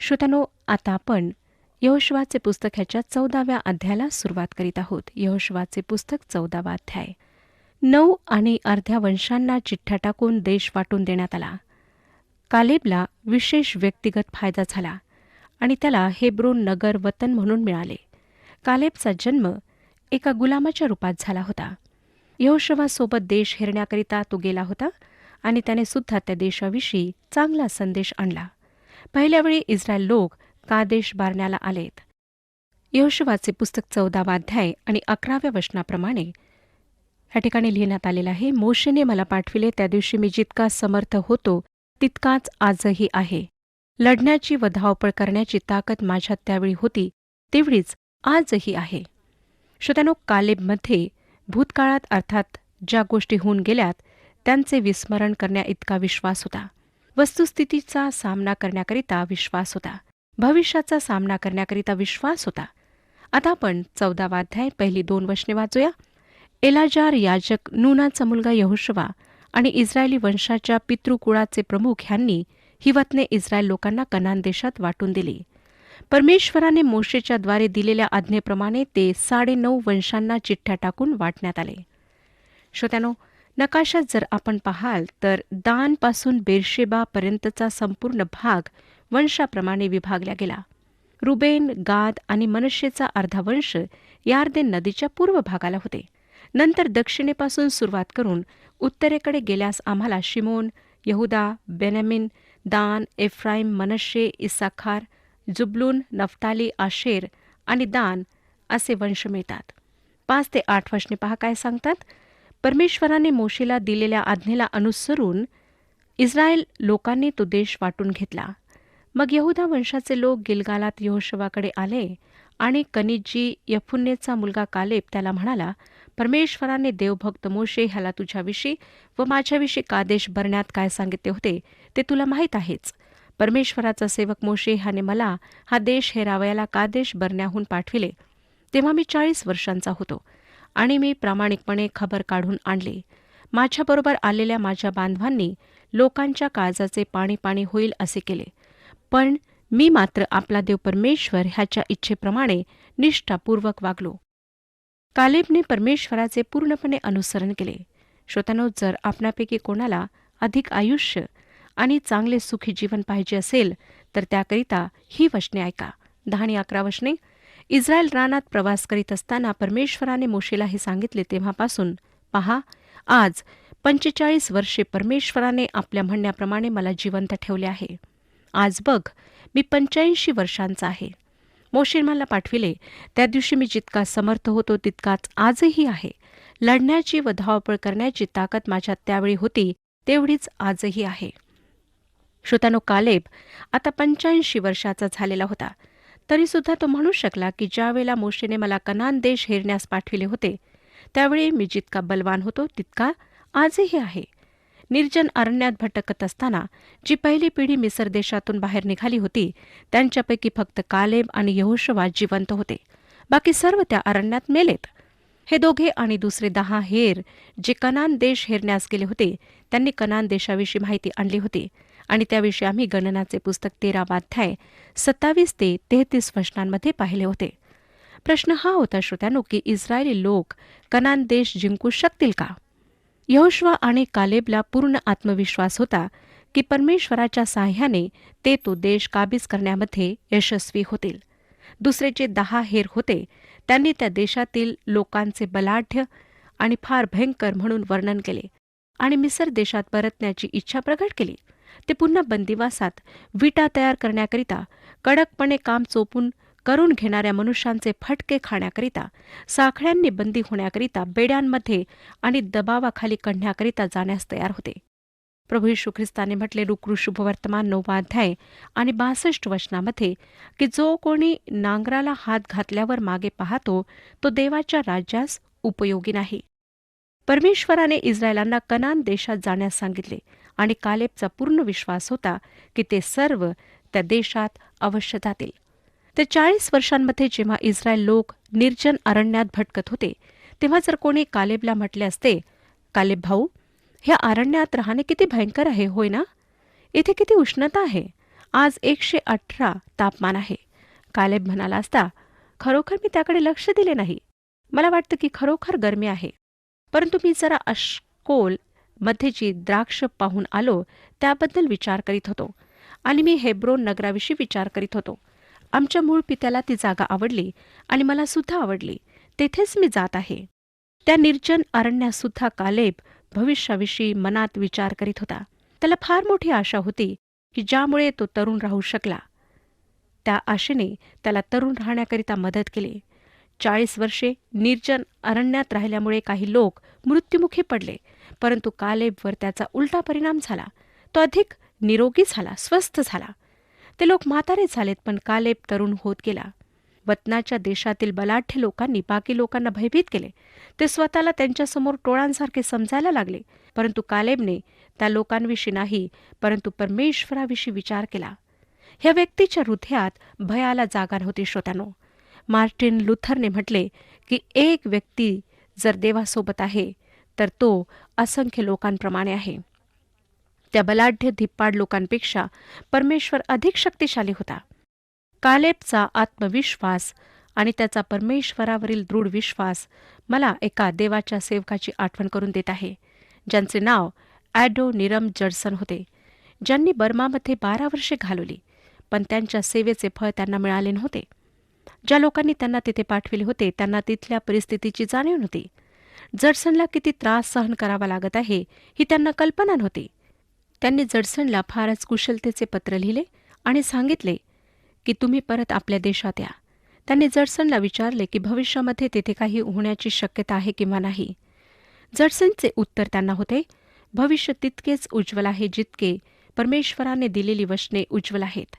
श्रोत्यानो, आता आपण यहोशुवाचे पुस्तक ह्याच्या 14व्या अध्यायाला सुरुवात करीत आहोत. यहोशुवाचे पुस्तक 14वा अध्याय. 9 आणि अर्ध्या वंशांना चिठ्ठ्या टाकून देश वाटून देण्यात आला. कालेबला विशेष व्यक्तिगत फायदा झाला आणि त्याला हेब्रोन नगर वतन म्हणून मिळाले. कालेबचा जन्म एका गुलामाच्या रूपात झाला होता. यहोशुवासोबत देश हेरण्याकरिता तो गेला होता आणि त्याने सुद्धा त्या देशाविषयी चांगला संदेश आणला. पहिल्या वेळी इस्रायल लोक कादेश बारण्याला आलेत. यहोशुवाचे पुस्तक 14वा अध्याय आणि 11व्या वचनाप्रमाणे ह्या ठिकाणी लिहिण्यात आलेलं आहे. मोशेने मला पाठविले, त्या दिवशी मी जितका समर्थ होतो तितकाच आजही आहे. लढण्याची व धावपळ करण्याची ताकद माझ्यात त्यावेळी होती, तेवढीच आजही आहे. श्रोत्यानो, कालेबमध्ये भूतकाळात अर्थात ज्या गोष्टी होऊन गेल्यात त्यांचे विस्मरण करण्याइतका विश्वास होता. वस्तुस्थितीचा सामना करण्याकरिता विश्वास होता. भविष्याचा सामना करण्याकरिता विश्वास होता. आता आपण 14वा अध्याय पहिली 2 वचने वाचूया. एलाजार याजक, नूनाचा मुलगा यहोशुवा आणि इस्रायली वंशाच्या पितृकुळाचे प्रमुख ह्यांनी ही वतने इस्रायल लोकांना कनान देशात वाटून दिली. परमेश्वराने मोशेच्या द्वारे दिलेल्या आज्ञेप्रमाणे ते 9.5 वंशांना चिठ्ठ्या टाकून वाटण्यात आले. श्रोत्यानो, नकाशात जर आपण पाहाल तर दानपासून बेर्शेबापर्यंतचा संपूर्ण भाग वंशाप्रमाणे विभागला गेला. रुबेन, गाद आणि मनश्शेचा अर्धा वंश यार्देन नदीच्या पूर्व भागाला होते. नंतर दक्षिणेपासून सुरुवात करून उत्तरेकडे गेल्यास आम्हाला शिमोन, यहुदा, बेन्यामीन, दान, एफ्राईम, मनश्शे, इस्साखार, जुबलून, नफ्ताली, आशेर आणि दान असे वंश मिळतात. 5 ते 8 वचने पहा काय सांगतात. परमेश्वराने मोशेला दिलेल्या आज्ञेला अनुसरून इस्रायल लोकांनी तो देश वाटून घेतला. मग यहुदा वंशाचे लोक गिलगालात यहोशुवाकडे आले आणि कनिज्जी यफुन्नेचा मुलगा कालेब त्याला म्हणाला, परमेश्वराने देवभक्त मोशे ह्याला तुझ्याविषयी व माझ्याविषयी कादेश बरण्यात काय सांगितले होते ते तुला माहीत आहेच. परमेश्वराचा सेवक मोशे ह्याने मला हा देश हेरावयाला कादेश बरण्याहून पाठविले. तेव्हा मी 40 वर्षांचा होतो आणि मी प्रामाणिकपणे खबर काढून आणली. माझ्याबरोबर आलेल्या माझ्या बांधवांनी लोकांच्या काळजाचे पाणी पाणी होईल असे केले. पण मी मात्र आपला देव परमेश्वर ह्याच्या इच्छेप्रमाणे निष्ठापूर्वक वागलो. कालेबने परमेश्वराचे पूर्णपणे अनुसरण केले. श्रोत्यानो, जर आपणापैकी कोणाला अधिक आयुष्य आणि चांगले सुखी जीवन पाहिजे असेल तर त्याकरिता ही वचने ऐका. 10 आणि 11 वचने. इस्रायल रानात प्रवास करीत असताना परमेश्वराने मोशेला हे सांगितले. तेव्हापासून पहा, आज 45 वर्षे परमेश्वराने आपल्या म्हणण्याप्रमाणे मला जिवंत ठेवले आहे. आज बघ, मी 85 वर्षांचा आहे. मोशे मला पाठविले, त्या दिवशी मी जितका समर्थ होतो तितकाच आजही आहे. लढण्याची व धावपळ करण्याची ताकद माझ्यात त्यावेळी होती, तेवढीच आजही आहे. श्रोत्यानो, कालेब आता 85 वर्षाचा झालेला होता. तरीसुद्धा तो म्हणू शकला की ज्यावेळेला मोशेने मला कनान देश हेरण्यास पाठविले होते त्यावेळी मी जितका बलवान होतो तितका आजही आहे. निर्जन अरण्यात भटकत असताना जी पहिली पिढी मिसर देशातून बाहेर निघाली होती त्यांच्यापैकी फक्त कालेब आणि यहोशुवा जिवंत होते. बाकी सर्व त्या अरण्यात मेलेत. हे दोघे आणि दुसरे 10 हेर जे कनान देश हेरण्यास गेले होते त्यांनी कनान देशाविषयी माहिती आणली होती आणि त्याविषयी आम्ही गणनाचे पुस्तक 13वा अध्याय 27 ते 33 वचनांमध्ये पाहिले होते. प्रश्न हा होता श्रोत्यानो की इस्रायली लोक कनान देश जिंकू शकतील का? यहोशुवा आणि कालेबला पूर्ण आत्मविश्वास होता की परमेश्वराच्या साह्याने ते तो देश काबीज करण्यामध्ये यशस्वी होतील. दुसरे जे 10 हेर होते त्यांनी त्या देशातील लोकांचे बलाढ्य आणि फार भयंकर म्हणून वर्णन केले आणि मिसर देशात परतण्याची इच्छा प्रगट केली. ते पुन्हा बंदिवासात विटा तयार करण्याकरिता, कडकपणे काम चोपून करून घेणाऱ्या मनुष्यांचे फटके खाण्याकरिता, साखळ्यांनी बंदी होण्याकरिता, बेड्यांमध्ये आणि दबावाखाली काढण्याकरिता जाण्यास तयार होते. प्रभू येशू ख्रिस्ताने म्हटले लूका शुभवर्तमान 9वा अध्याय आणि 62 वचनामध्ये की जो कोणी नांगराला हात घातल्यावर मागे पाहतो तो देवाच्या राज्यास उपयोगी नाही. परमेश्वराने इस्रायलांना कनान देशात जाण्यास सांगितले आणि कालेबचा पूर्ण विश्वास होता की ते सर्व त्या देशात अवश्य जातील. ते 40 वर्षांमध्ये जेव्हा इस्रायल लोक निर्जन अरण्यात भटकत होते तेव्हा जर कोणी कालेबला म्हटले असते, कालेब भाऊ, ह्या अरण्यात राहणे किती भयंकर आहे, होय ना? इथे किती उष्णता आहे आज 118 तापमान आहे. कालेब म्हणाला असता, खरोखर मी त्याकडे लक्ष दिले नाही. मला वाटतं की खरोखर गरमी आहे. परंतु मी जरा अश्कोल मध्ये जी द्राक्ष पाहून आलो त्याबद्दल विचार करीत होतो आणि मी हेब्रोन नगराविषयी विचार करीत होतो. आमच्या मूळ पित्याला ती जागा आवडली आणि मला सुद्धा आवडली. तेथेच मी जात आहे. त्या निर्जन अरण्यात सुद्धा कालेब भविष्याविषयी मनात विचार करीत होता. त्याला फार मोठी आशा होती की ज्यामुळे तो तरुण राहू शकला. त्या आशेने त्याला तरुण राहण्याकरिता मदत केली. 40 वर्षे निर्जन अरण्यात राहिल्यामुळे काही लोक मृत्युमुखी पडले, परंतु कालेबवर त्याचा उलटा परिणाम झाला. तो अधिक निरोगी झाला, स्वस्थ झाला. ते लोक म्हातारे झालेत, पण कालेब तरुण होत गेला. वतनाच्या देशातील बलाढ्य लोकांनी बाकी लोकांना भयभीत केले. ते स्वतःला त्यांच्यासमोर टोळांसारखे समजायला लागले, परंतु कालेबने त्या लोकांविषयी नाही, परंतु परमेश्वराविषयी विचार केला. ह्या व्यक्तीच्या हृदयात भयाला जागा नव्हती. श्रोत्यानो, मार्टिन लुथरने म्हटले की एक व्यक्ती जर देवासोबत आहे तर तो असंख्य लोकांप्रमाणे आहे. त्या बलाढ्य धिप्पाड लोकांपेक्षा परमेश्वर अधिक शक्तिशाली होता. कालेबचा आत्मविश्वास आणि त्याचा परमेश्वरावरील दृढ विश्वास मला एका देवाच्या सेवकाची आठवण करून देत आहे, ज्यांचे नाव ॲडो निरम जडसन होते, ज्यांनी बर्मामध्ये 12 वर्षे घालवली, पण त्यांच्या सेवेचे फळ त्यांना मिळाले नव्हते. ज्या लोकांनी त्यांना तिथे पाठविले होते त्यांना तिथल्या परिस्थितीची जाणीव नव्हती. जडसनला किती त्रास सहन करावा लागत आहे ही त्यांना कल्पना नव्हती. त्यांनी जडसनला फारच कुशलतेचे पत्र लिहिले आणि सांगितले की तुम्ही परत आपल्या देशात या. त्यांनी जडसनला विचारले की भविष्यामध्ये तेथे काही होण्याची शक्यता आहे किंवा नाही. जडसनचे उत्तर त्यांना होते, भविष्य तितकेच उज्ज्वल आहे जितके परमेश्वराने दिलेली वचने उज्ज्वल आहेत.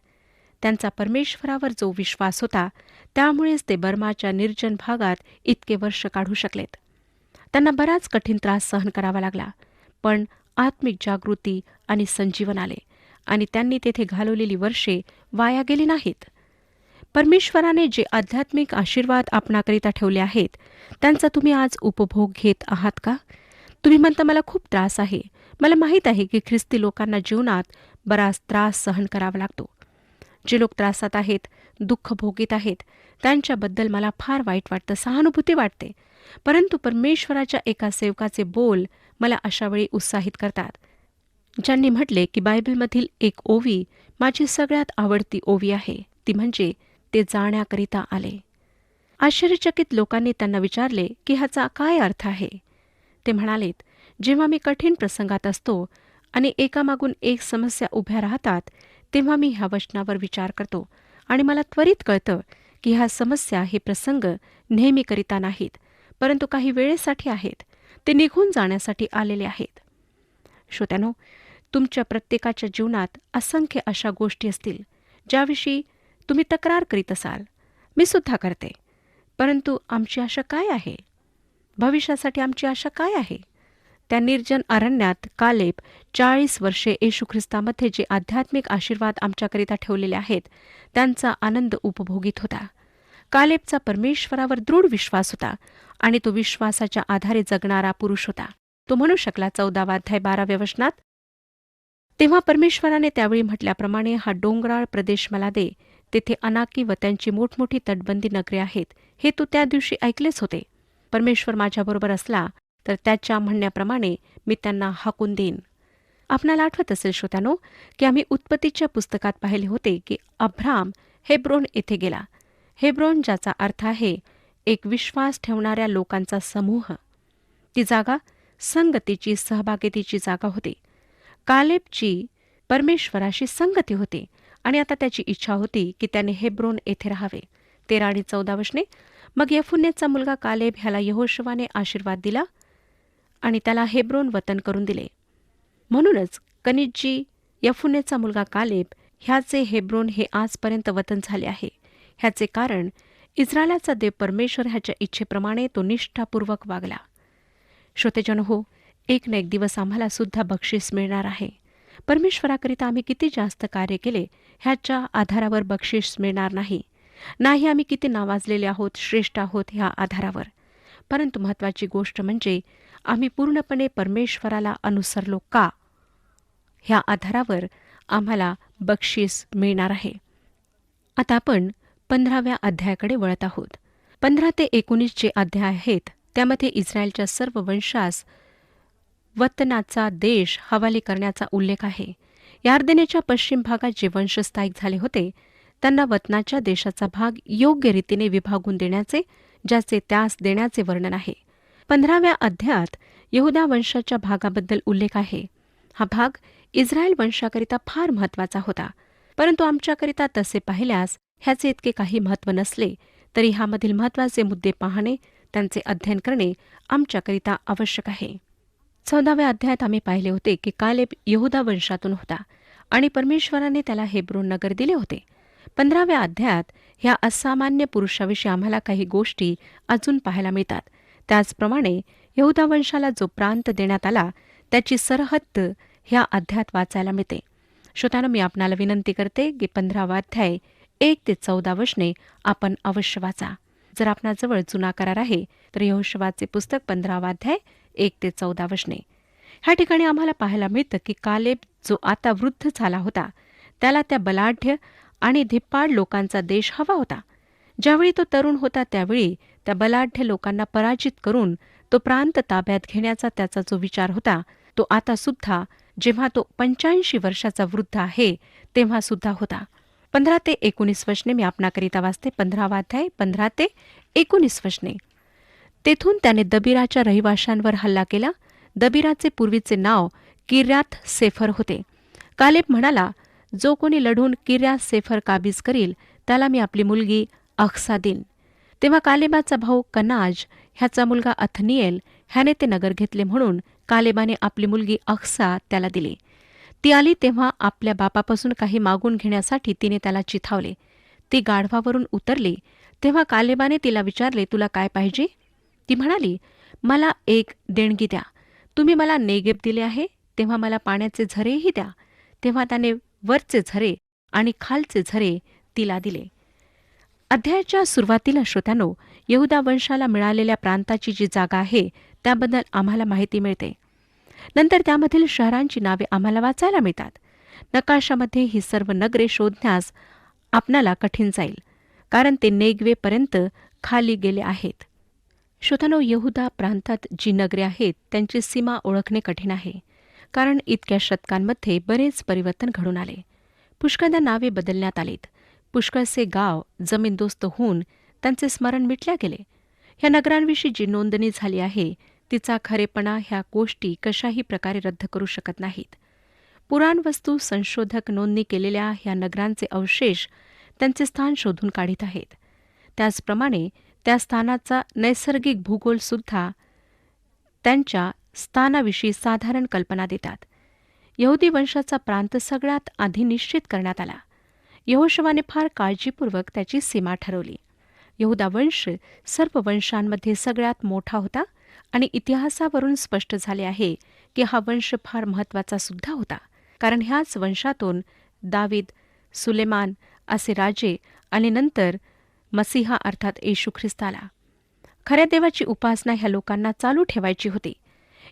त्यांचा परमेश्वरावर जो विश्वास होता त्यामुळेच ते बर्माच्या निर्जन भागात इतके वर्ष काढू शकलेत. त्यांना बराच कठीण त्रास सहन करावा लागला, पण आत्मिक जागृती आणि संजीवन आले आणि त्यांनी तेथे घालवलेली वर्षे वाया गेली नाहीत. परमेश्वराने जे आध्यात्मिक आशीर्वाद आपणाकरिता ठेवले आहेत त्यांचा तुम्ही आज उपभोग घेत आहात का? तुम्ही म्हणता मला खूप त्रास आहे. मला माहीत आहे की ख्रिस्ती लोकांना जीवनात बराच त्रास सहन करावा लागतो. जे लोक त्रासात आहेत, दुःख भोगीत आहेत, त्यांच्याबद्दल मला फार वाईट वाटतं, सहानुभूती वाटते. परंतु परमेश्वराच्या एका सेवकाचे बोल मला अशावेळी उत्साहित करतात, ज्यांनी म्हटले की बायबलमधील एक ओवी माझी सगळ्यात आवडती ओवी आहे, ती म्हणजे ते जाण्याकरिता आले. आश्चर्यचकित लोकांनी त्यांना विचारले की ह्याचा काय अर्थ आहे. ते म्हणालेत, जेव्हा मी कठीण प्रसंगात असतो आणि एकामागून एक समस्या उभ्या राहतात तेव्हा मी ह्या वचनावर विचार करतो आणि मला त्वरित कळतं की ह्या समस्या हे प्रसंग नेहमीकरिता नाहीत, परंतु काही वेळेसाठी आहेत. ते निघून जाण्यासाठी आलेले आहेत. श्रोत्यानो, तुमच्या प्रत्येकाच्या जीवनात असंख्य अशा गोष्टी असतील ज्याविषयी तुम्ही तक्रार करीत असाल. मी सुद्धा करते. परंतु आमची आशा काय आहे? भविष्यासाठी आमची आशा काय आहे? त्या निर्जन अरण्यात कालेब 40 वर्षे येशू ख्रिस्तामध्ये जे आध्यात्मिक आशीर्वाद आमच्याकरिता ठेवलेले आहेत त्यांचा आनंद उपभोगीत होता. कालेबचा परमेश्वरावर दृढ विश्वास होता आणि तो विश्वासाच्या आधारे जगणारा पुरुष होता. तो म्हणू शकला 14 अध्याय 12 वचनात, तेव्हा परमेश्वराने त्यावेळी म्हटल्याप्रमाणे हा डोंगराळ प्रदेश मला दे, तेथे अनाकी व त्यांची मोठमोठी तटबंदी नगरे आहेत. हे तू त्या दिवशी ऐकलेच होते. परमेश्वर माझ्याबरोबर असला तर त्याच्या म्हणण्याप्रमाणे मी त्यांना हाकून देईन. आपणाला आठवत असेल श्रोत्यानो की आम्ही उत्पत्तीच्या पुस्तकात पाहिले होते की अब्राम हेब्रोन येथे गेला. हेब्रोन ज्याचा अर्थ आहे एक विश्वास ठेवणाऱ्या लोकांचा समूह. ती जागा संगतीची, सहभागितीची जागा होती. कालेबची परमेश्वराशी संगती होती आणि आता त्याची इच्छा होती की त्याने हेब्रोन येथे राहावे. 13 आणि 14 वचने, मग यफुन्नेचा मुलगा कालेब ह्याला यहोशुवाने आशीर्वाद दिला आणि त्याला हेब्रोन वतन करून दिले. म्हणूनच कनिज्जी यफुन्नेचा मुलगा कालेब ह्याचे हेब्रोन हे आजपर्यंत वतन झाले आहे. ह्याचे कारण इस्रायलाचा देव परमेश्वर ह्याच्या इच्छेप्रमाणे तो निष्ठापूर्वक वागला. श्रोतेजन हो, एक ना एक दिवस आम्हाला सुद्धा बक्षीस मिळणार आहे. परमेश्वराकरिता आम्ही किती जास्त कार्य केले ह्याच्या आधारावर बक्षीस मिळणार नाही. नाही आम्ही किती नावाजलेले आहोत, श्रेष्ठ आहोत ह्या आधारावर. परंतु महत्त्वाची गोष्ट म्हणजे आम्ही पूर्णपणे परमेश्वराला अनुसरलो का, ह्या आधारावर आम्हाला बक्षीस मिळणार आहे. आता आपण 15व्या अध्यायाकडे वळत आहोत. 15 ते 19 जे अध्याय आहेत त्यामध्ये इस्रायलच्या सर्व वंशास वतनाचा देश हवाली करण्याचा उल्लेख आहे. यार्देनेच्या पश्चिम भागात जे वंश स्थायिक झाले होते त्यांना वतनाच्या देशाचा भाग योग्य रीतीने विभागून देण्याचे, ज्याचे त्यास देण्याचे वर्णन आहे. 15व्या अध्यायात यहुदा वंशाच्या भागाबद्दल उल्लेख आहे. हा भाग इस्रायल वंशाकरिता फार महत्त्वाचा होता, परंतु आमच्याकरिता तसे पाहिल्यास ह्याचे इतके काही महत्त्व नसले तरी ह्यामधील महत्त्वाचे मुद्दे पाहणे, त्यांचे अध्ययन करणे आमच्याकरिता आवश्यक आहे. 14व्या अध्यायात आम्ही पाहिले होते की कालेब यहुदा वंशातून होता आणि परमेश्वराने त्याला हेब्रोन नगर दिले होते. 15व्या अध्यायात ह्या असामान्य पुरुषाविषयी आम्हाला काही गोष्टी अजून पाहायला मिळतात. त्याचप्रमाणे यहुदा वंशाला जो प्रांत देण्यात आला त्याची सरहद्द ह्या अध्यायात वाचायला मिळते. श्रोत्यानो, मी आपणाला विनंती करते की 15वा अध्याय 1 ते 14 वचने आपण अवश्य वाचा. जर आपणाजवळ जुना करार आहे तर यहोशुवाचे पुस्तक 15वा अध्याय 1 ते 14 वचने. ह्या ठिकाणी आम्हाला पाहायला मिळतं की कालेब जो आता वृद्ध झाला होता त्याला त्या बलाढ्य आणि धिप्पाड लोकांचा देश हवा होता. ज्यावेळी तो तरुण होता त्यावेळी त्या बलाढ्य लोकांना पराजित करून तो प्रांत ताब्यात घेण्याचा त्याचा जो विचार होता तो आता सुद्धा, जेव्हा तो 85 वर्षाचा वृद्ध आहे तेव्हा सुद्धा होता. 15 ते 19 वचने मी आपणाकरिता वाचते. 15वा अध्याय 15 ते 19 वचने. तेथून त्याने दबिराच्या रहिवाशांवर हल्ला केला. दबिराचे पूर्वीचे नाव किर्यात सेफर होते. कालेब म्हणाला, जो कोणी लढून किर्यात सेफर काबीज करील त्याला मी आपली मुलगी अक्सा देईन. तेव्हा कालेबाचा भाऊ कनाज ह्याचा मुलगा अथनिएल ह्याने ते नगर घेतले, म्हणून कालेबाने आपली मुलगी अक्सा त्याला दिली. ती आली तेव्हा आपल्या बापापासून काही मागून घेण्यासाठी तिने त्याला चिथावले. ती गाढवावरून उतरली तेव्हा कालेबाने तिला विचारले, तुला काय पाहिजे? ती म्हणाली, मला एक देणगी द्या. तुम्ही मला नेगेब दिले आहे तेव्हा मला पाण्याचे झरेही द्या. तेव्हा त्याने वरचे झरे आणि खालचे झरे तिला दिले. अध्यायाच्या सुरुवातीला श्रोत्यानो, यहुदा वंशाला मिळालेल्या प्रांताची जी जागा आहे त्याबद्दल आम्हाला माहिती मिळते. नंतर त्यामधील शहरांची नावे आम्हाला वाचायला मिळतात. नकाशामध्ये ही सर्व नगरे शोधण्यास आपणाला कठीण जाईल, कारण ते नेगवेपर्यंत खाली गेले आहेत. श्रोत्यानो, यहुदा प्रांतात जी नगरे आहेत त्यांची सीमा ओळखणे कठीण आहे, कारण इतक्या शतकांमध्ये बरेच परिवर्तन घडून आले. पुष्कळदा नावे बदलण्यात आलीत. पुष्कळसे गाव जमीनदोस्त होऊन त्यांचे स्मरण मिटल्या गेले. ह्या नगरांविषयी जी नोंदणी झाली आहे तिचा खरेपणा ह्या गोष्टी कशाही प्रकारे रद्द करू शकत नाहीत. पुराणवस्तू संशोधक नोंदणी केलेल्या ह्या नगरांचे अवशेष त्यांचे स्थान शोधून काढीत आहेत. त्याचप्रमाणे त्या स्थानाचा नैसर्गिक भूगोलसुद्धा त्यांच्या स्थानाविषयी साधारण कल्पना देतात. यहुदी वंशाचा प्रांत सगळ्यात आधी निश्चित करण्यात आला. यहोशुवाने फार काळजीपूर्वक त्याची सीमा ठरवली. यहुदा वंश सर्व वंशांमध्ये सगळ्यात मोठा होता आणि इतिहासावरून स्पष्ट झाले आहे की हा वंश फार महत्त्वाचा सुद्धा होता, कारण ह्याच वंशातून दावीद, सुलेमान असे राजे आणि नंतर मसीहा अर्थात येशू ख्रिस्त आला. खऱ्या देवाची उपासना ह्या लोकांना चालू ठेवायची होती.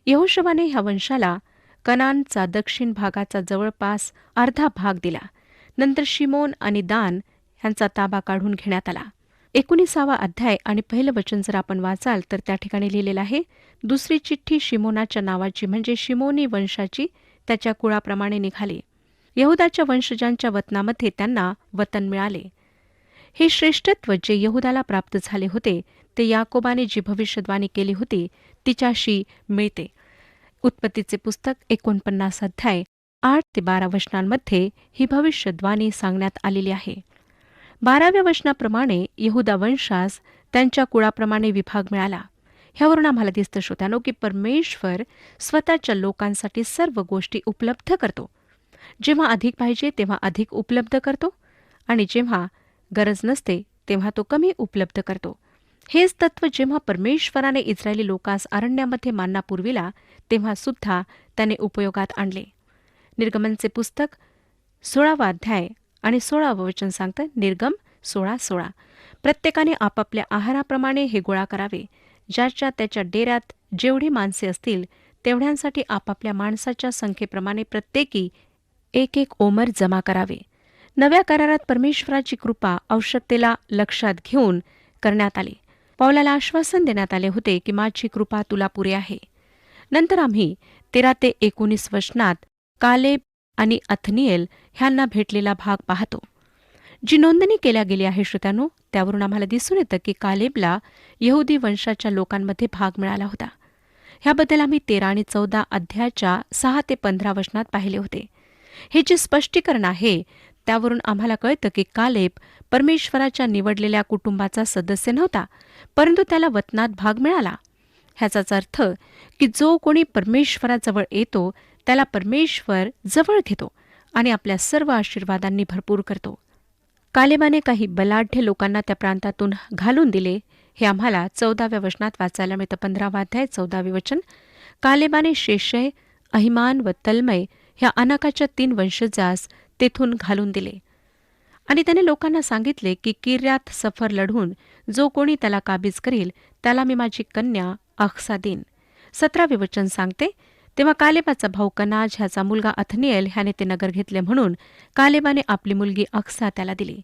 यहोशुवाने ह्या वंशाला कनानचा दक्षिण भागाचा जवळपास अर्धा भाग दिला. नंतर शिमोन आणि दान ह्यांचा ताबा काढून घेण्यात आला. 19वा अध्याय आणि पहिलं वचन जर आपण वाचाल तर त्या ठिकाणी लिहिलेलं आहे, दुसरी चिठ्ठी शिमोनाच्या नावाची म्हणजे शिमोनी वंशाची त्याच्या कुळाप्रमाणे निघाली. यहुदाच्या वंशजांच्या वतनामध्ये त्यांना वतन मिळाले. हे श्रेष्ठत्व जे यहुदाला प्राप्त झाले होते ते याकोबाने जी भविष्यवाणी केली होती तिच्याशी मिळते. उत्पत्तीचे पुस्तक 49 अध्याय 8 ते 12 वचनांमध्ये ही भविष्यवाणी सांगण्यात आलेली आहे. 12व्या वचनाप्रमाणे यहुदा वंशास त्यांच्या कुळाप्रमाणे विभाग मिळाला. ह्यावरून आम्हाला दिसतं श्रोत्यानो की परमेश्वर स्वतःच्या लोकांसाठी सर्व गोष्टी उपलब्ध करतो. जेव्हा अधिक पाहिजे तेव्हा अधिक उपलब्ध करतो आणि जेव्हा गरज नसते तेव्हा तो कमी उपलब्ध करतो. हेच तत्व जेव्हा परमेश्वराने इस्रायली लोकांस अरण्यामध्ये मान्ना पुरविला तेव्हा सुद्धा त्याने उपयोगात आणले. निर्गमनचे पुस्तक 16वा अध्याय आणि 16वं वचन सांगतं, निर्गम 16:16, प्रत्येकाने आपापल्या आहाराप्रमाणे हे गोळा करावे. ज्याच्या त्याच्या डेऱ्यात जेवढी माणसे असतील तेवढ्यांसाठी आपापल्या माणसाच्या संख्येप्रमाणे प्रत्येकी एक एक ओमर जमा करावे. नव्या करारात परमेश्वराची कृपा आवश्यकतेला लक्षात घेऊन करण्यात आली. पौलाला आश्वासन देण्यात आले होते की माझी कृपा तुला पुरे आहे. नंतर आम्ही 13 ते 19 वचनात कालेब आणि अथनिएल ह्यांना भेटलेला भाग पाहतो. जी नोंदणी केल्या गेली आहे श्रोत्यानो, त्यावरून आम्हाला दिसून येतं की कालेबला यहुदी वंशाच्या लोकांमध्ये भाग मिळाला होता. ह्याबद्दल आम्ही 13 आणि 14 अध्यायाच्या 6 ते 15 वचनात पाहिले होते. हे जे स्पष्टीकरण आहे त्यावरून आम्हाला कळतं की कालेब परमेश्वराच्या निवडलेल्या कुटुंबाचा सदस्य नव्हता, परंतु त्याला वतनात भाग मिळाला. ह्याचाच अर्थ की जो कोणी परमेश्वराजवळ येतो त्याला परमेश्वर जवळ घेतो आणि आपल्या सर्व आशीर्वादांनी भरपूर करतो. कालेबाने काही बलाढ्य लोकांना त्या प्रांतातून घालून दिले हे आम्हाला 14व्या वचनात वाचायला मिळतं. 15वा अध्याय 14वे वचन. कालेबाने शेशय, अहिमान व तल्मय ह्या अनाकाच्या 3 वंशजास तेथून घालून दिले आणि त्याने लोकांना सांगितले की किर्यात सफर लढून जो कोणी त्याला काबीज करील त्याला मी माझी कन्या अक्सा देईन. 17वे वचन सांगते, तेव्हा कालेबाचा भाऊ कनाज ह्याचा मुलगा अथनिएल ह्याने ते नगर घेतले म्हणून कालेबाने आपली मुलगी अक्सा त्याला दिली.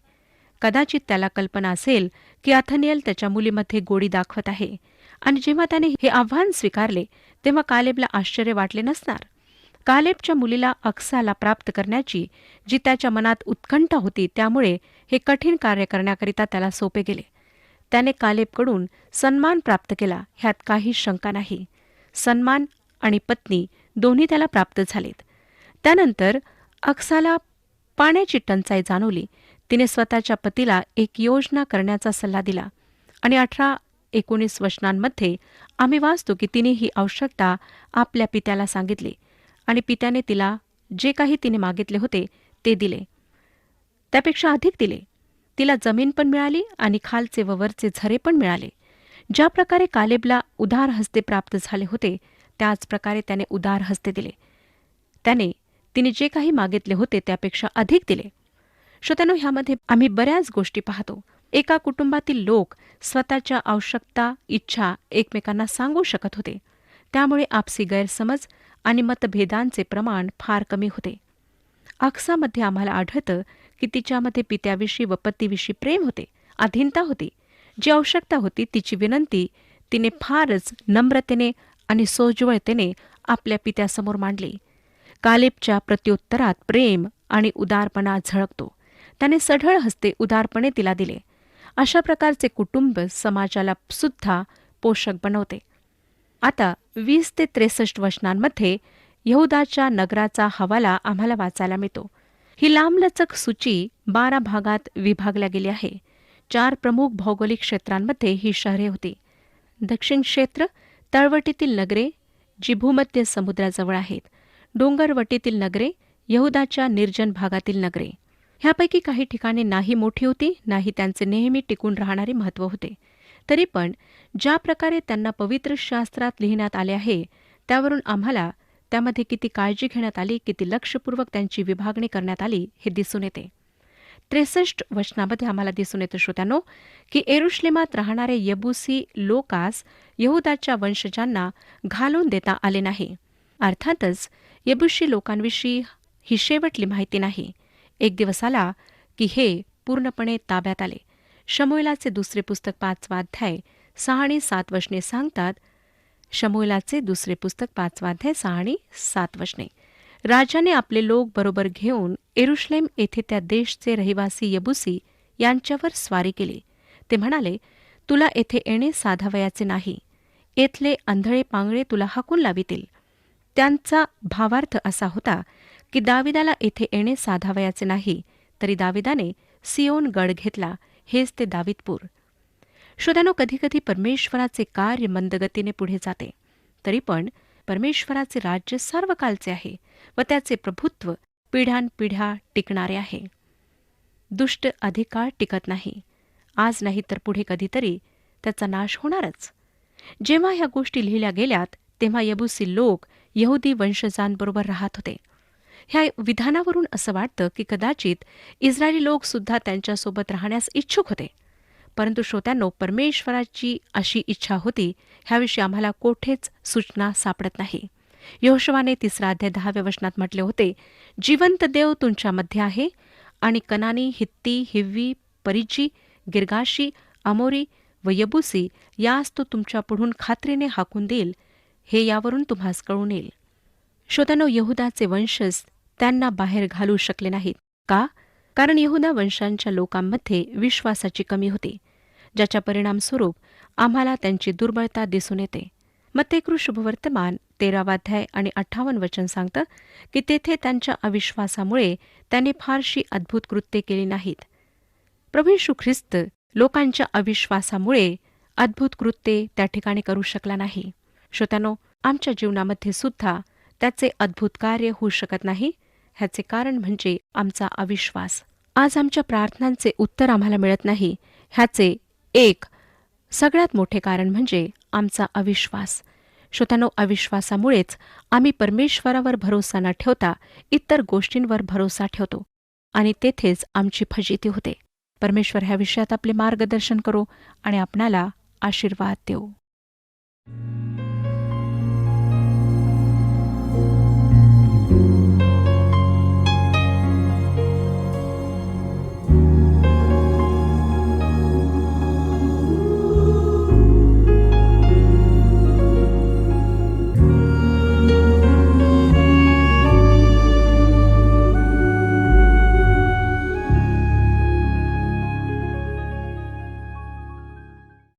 कदाचित त्याला कल्पना असेल की अथनिएल त्याच्या मुलीमध्ये गोडी दाखवत आहे आणि जेव्हा त्याने हे आव्हान स्वीकारले तेव्हा कालेबला आश्चर्य वाटले नसणार. कालेबच्या मुलीला अक्साला प्राप्त करण्याची जी त्याच्या मनात उत्कंठा होती त्यामुळे हे कठीण कार्य करण्याकरिता त्याला सोपे गेले. त्याने कालेबकडून सन्मान प्राप्त केला, ह्यात काही शंका नाही. सन्मान आणि पत्नी दोन्ही त्याला प्राप्त झालेत. त्यानंतर अक्साला पाण्याची टंचाई जाणवली. तिने स्वतःच्या पतीला एक योजना करण्याचा सल्ला दिला आणि 18-19 वचनांमध्ये आम्ही वाचतो की तिने ही आवश्यकता आपल्या पित्याला सांगितली आणि पित्याने तिला जे काही तिने मागितले होते ते दिले, त्यापेक्षा अधिक दिले. तिला जमीन पण मिळाली आणि खालचे व वरचे झरे पण मिळाले. ज्या प्रकारे कालेबला उदार हस्ते प्राप्त झाले होते त्याच प्रकारे त्याने उदार हस्ते दिले. तिने जे काही मागितले होते त्यापेक्षा अधिक दिले. श्रोत्यानो, ह्यामध्ये आम्ही बऱ्याच गोष्टी पाहतो. एका कुटुंबातील लोक स्वतःच्या आवश्यकता, इच्छा एकमेकांना सांगू शकत होते. त्यामुळे आपसी गैरसमज आणि मतभेदांचे प्रमाण फार कमी होते. अक्सामध्ये आम्हाला आढळतं की तिच्यामध्ये पित्याविषयी व पतीविषयी प्रेम होते, अधीनता होती. जी आवश्यकता होती तिची विनंती तिने फारच नम्रतेने आणि सोज्वळतेने आपल्या पित्यासमोर मांडली. कालेबच्या प्रत्युत्तरात प्रेम आणि उदारपणा झळकतो. त्याने सढळ हस्ते उदारपणे तिला दिले. अशा प्रकारचे कुटुंब समाजाला सुद्धा पोषक बनवते. आता 20 ते 63 वचनांमध्ये यहुदाच्या नगराचा हवाला आम्हाला वाचायला मिळतो. ही लांबलचक सूची 12 भागात विभागल्या गेली आहे. 4 प्रमुख भौगोलिक क्षेत्रांमध्ये ही शहरे होती. दक्षिण क्षेत्र तळवटीतील नगरे जी भूमध्य समुद्राजवळ आहेत. डोंगरवटीतील नगरे यहुदाच्या निर्जन भागातील नगरे. ह्यापैकी काही ठिकाणे नाही मोठी होती, नाही त्यांचे नेहमी टिकून राहणारे महत्त्व होते. तरी पण ज्या प्रकारे त्यांना पवित्र शास्त्रात लिहिण्यात आले आहे त्यावरून आम्हाला त्यामध्ये किती काळजी घेण्यात आली, किती लक्षपूर्वक त्यांची विभागणी करण्यात आली हे दिसून येते. 63 वचनामध्ये आम्हाला दिसून येतं श्रोत्यानो की येरुशलेमात राहणारे यबुसी लोकास यहुदाच्या वंशजांना घालून देता आले नाही. अर्थातच यबुसी लोकांविषयी ही शेवटली माहिती नाही. एक दिवस आला की हे पूर्णपणे ताब्यात आले. शमूएलाचे दुसरे पुस्तक 5वा अध्याय 6 आणि 7 वचने सांगतात. शमूएलाचे दुसरे पुस्तक 5वा अध्याय 6 आणि 7 वचने. राजाने आपले लोक बरोबर घेऊन येरुशलेम येथे त्या देशचे रहिवासी यबुसी यांच्यावर स्वारी केली. ते म्हणाले, तुला येथे येणे साधावयाचे नाही. येथले आंधळे पांगळे तुला हाकून लावितील. त्यांचा भावार्थ असा होता की दाविदाला येथे येणे साधावयाचे नाही, तरी दाविदाने सियोन गड घेतला. हेच ते दाविदपूर. श्रोत्यानो, कधीकधी परमेश्वराचे कार्य मंदगतीने पुढे जाते, तरी पण परमेश्वराचे राज्य सर्वकालचे आहे व त्याचे प्रभुत्व पिढ्यानपिढ्या टिकणारे आहे. दुष्ट अधिक काळ टिकत नाही. आज नाही तर पुढे कधीतरी त्याचा नाश होणारच. जेव्हा ह्या गोष्टी लिहिल्या गेल्यात तेव्हा यबुसी लोक यहुदी वंशजांबरोबर राहत होते. ह्या विधानावरून असं वाटतं की कदाचित इस्रायली लोक सुद्धा त्यांच्यासोबत राहण्यास इच्छुक होते. परंतु श्रोत्यांनो, परमेश्वराची अशी इच्छा होती ह्याविषयी आम्हाला कोठेच सूचना सापडत नाही. यहोशुवाने 3 अध्याय 10 वचनात म्हटले होते, जिवंत देव तुमच्यामध्ये आहे आणि कनानी, हित्ती, हिव्वी, परिज्जी, गिर्गाशी, अमोरी व यबुसी यास तो तुमच्या पुढून खात्रीने हाकून देईल, हे यावरून तुम्हास कळून येईल. श्रोत्यानो, यहुदाचे वंशज त्यांना बाहेर घालू शकले नाहीत. का? कारण यहुदा वंशांच्या लोकांमध्ये विश्वासाची कमी होती, ज्याच्या परिणामस्वरूप आम्हाला त्यांची दुर्बलता दिसून येते. मत्तेकृ शुभवर्तमान 13 अध्याय आणि 58 वचन सांगतं की तेथे त्यांच्या अविश्वासामुळे त्यांनी फारशी अद्भुत कृत्ये केली नाहीत. प्रभू येशू ख्रिस्त लोकांच्या अविश्वासामुळे अद्भुत कृत्ये त्या ठिकाणी करू शकला नाही. श्रोत्यानो, आमच्या जीवनामध्ये सुद्धा त्याचे अद्भुत कार्य होऊ शकत नाही. ह्याचे कारण म्हणजे आमचा अविश्वास. आज आमच्या प्रार्थनांचे उत्तर आम्हाला मिळत नाही, ह्याचे एक सगळ्यात मोठे कारण म्हणजे आमचा अविश्वास. श्रोत्यानो, अविश्वासामुळेच आम्ही परमेश्वरावर भरोसा न ठेवता इतर गोष्टींवर भरोसा ठेवतो आणि तेथेच आमची फजिती होते. परमेश्वर ह्या विषयात आपले मार्गदर्शन करो आणि आपणाला आशीर्वाद देऊ.